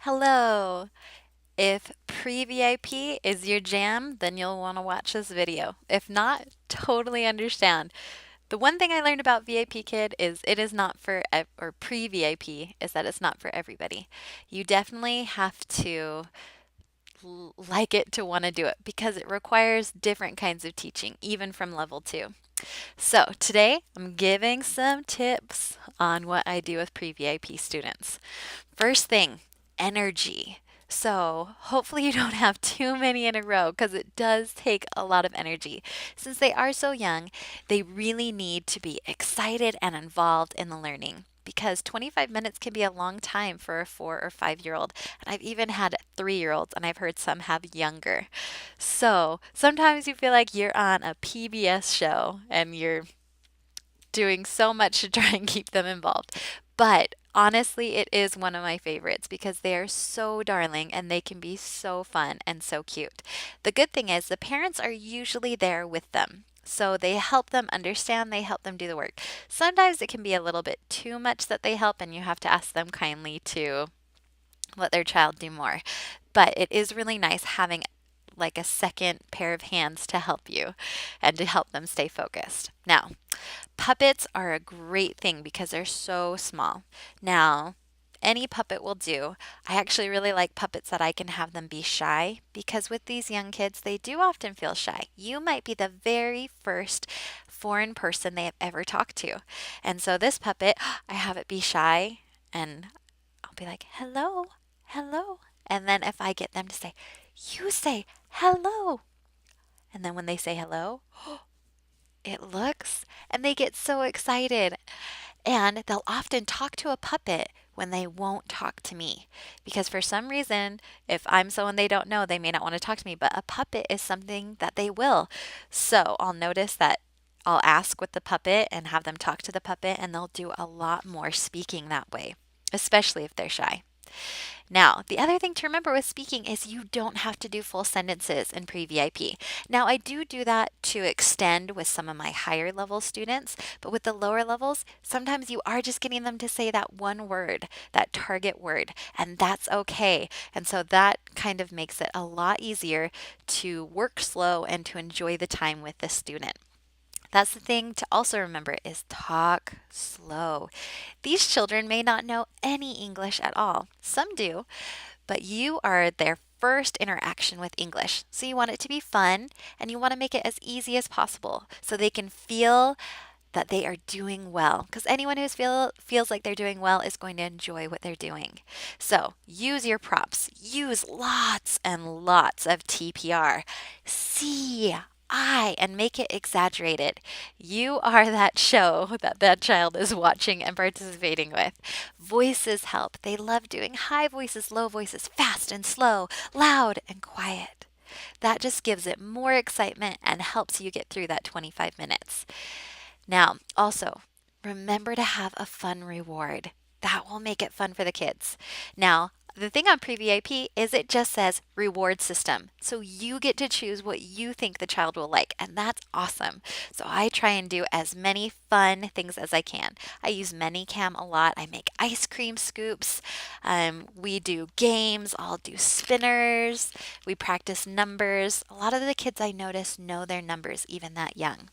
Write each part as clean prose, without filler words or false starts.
Hello! If pre-VIP is your jam, then you'll want to watch this video. If not, totally understand. The one thing I learned about VIP Kid is it is not for, or pre-VIP is that it's not for everybody. You definitely have to like it to want to do it because it requires different kinds of teaching, even from level 2. So today I'm giving some tips on what I do with pre-VIP students. First thing, energy. So hopefully you don't have too many in a row because it does take a lot of energy. Since they are so young, they really need to be excited and involved in the learning because 25 minutes can be a long time for a 4 or 5 year old. And I've even had 3 year olds, and I've heard some have younger. So sometimes you feel like you're on a PBS show and you're doing so much to try and keep them involved. But honestly, it is one of my favorites because they are so darling and they can be so fun and so cute. The good thing is the parents are usually there with them. So they help them understand, they help them do the work. Sometimes it can be a little bit too much that they help, and you have to ask them kindly to let their child do more. But it is really nice having like a second pair of hands to help you and to help them stay focused. Now, puppets are a great thing because they're so small. Now, any puppet will do. I actually really like puppets that I can have them be shy because with these young kids, they do often feel shy. You might be the very first foreign person they have ever talked to. And so this puppet, I have it be shy and I'll be like, hello, hello. And then if I get them to say, you say hello. And then when they say hello, it looks, and they get so excited. And they'll often talk to a puppet when they won't talk to me. Because for some reason, if I'm someone they don't know, they may not want to talk to me, but a puppet is something that they will. So I'll notice that I'll ask with the puppet and have them talk to the puppet, and they'll do a lot more speaking that way, especially if they're shy. Now, the other thing to remember with speaking is you don't have to do full sentences in pre-VIP. Now, I do that to extend with some of my higher level students, but with the lower levels, sometimes you are just getting them to say that one word, that target word, and that's okay. And so that kind of makes it a lot easier to work slow and to enjoy the time with the student. That's the thing to also remember is talk slow. These children may not know any English at all. Some do, but you are their first interaction with English. So you want it to be fun and you want to make it as easy as possible so they can feel that they are doing well. Because anyone who feels like they're doing well is going to enjoy what they're doing. So use your props. Use lots and lots of TPR. See, and make it exaggerated. You are that show that that child is watching and participating with. Voices help. They love doing high voices, low voices, fast and slow, loud and quiet. That just gives it more excitement and helps you get through that 25 minutes. Now, also, remember to have a fun reward. That will make it fun for the kids. Now, the thing on PreVIP is it just says reward system. So you get to choose what you think the child will like, and that's awesome. So I try and do as many fun things as I can. I use ManyCam a lot. I make ice cream scoops. We do games. I'll do spinners. We practice numbers. A lot of the kids I notice know their numbers even that young.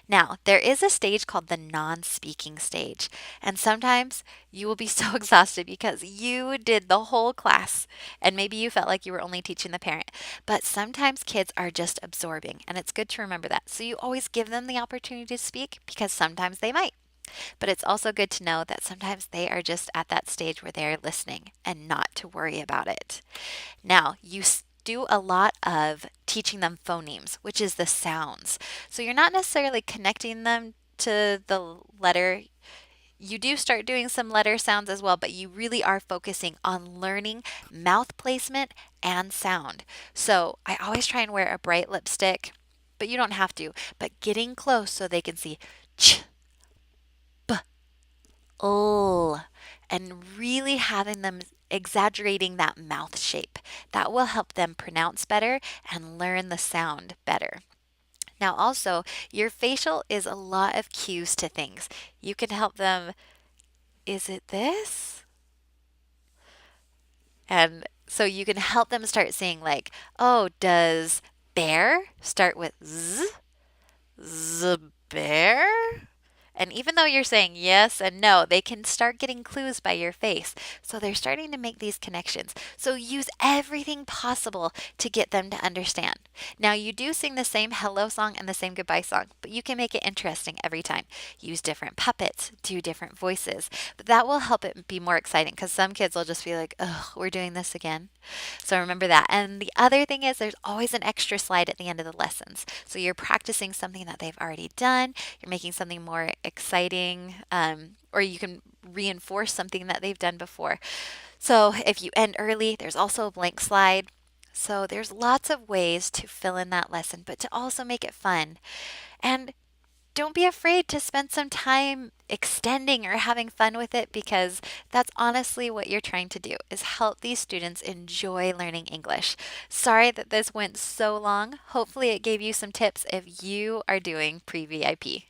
Now, there is a stage called the non-speaking stage, and sometimes you will be so exhausted because you did the whole class and maybe you felt like you were only teaching the parent. But sometimes kids are just absorbing, and it's good to remember that. So you always give them the opportunity to speak because sometimes they might. But it's also good to know that sometimes they are just at that stage where they're listening and not to worry about it. Now, do a lot of teaching them phonemes, which is the sounds. So you're not necessarily connecting them to the letter. You do start doing some letter sounds as well, but you really are focusing on learning mouth placement and sound. So I always try and wear a bright lipstick, but you don't have to. But getting close so they can see ch, b, l, and really having them exaggerating that mouth shape. That will help them pronounce better and learn the sound better. Now, also, your facial is a lot of cues to things. You can help them, is it this? And so you can help them start saying, like, oh, does bear start with z? Z bear? And even though you're saying yes and no, they can start getting clues by your face. So they're starting to make these connections. So use everything possible to get them to understand. Now, you do sing the same hello song and the same goodbye song, but you can make it interesting every time. Use different puppets, do different voices. But that will help it be more exciting because some kids will just be like, oh, we're doing this again. So remember that. And the other thing is there's always an extra slide at the end of the lessons. So you're practicing something that they've already done, you're making something more exciting, or you can reinforce something that they've done before. So if you end early, there's also a blank slide. So there's lots of ways to fill in that lesson, but to also make it fun. And don't be afraid to spend some time extending or having fun with it because that's honestly what you're trying to do is help these students enjoy learning English. Sorry that this went so long. Hopefully it gave you some tips if you are doing pre-VIP.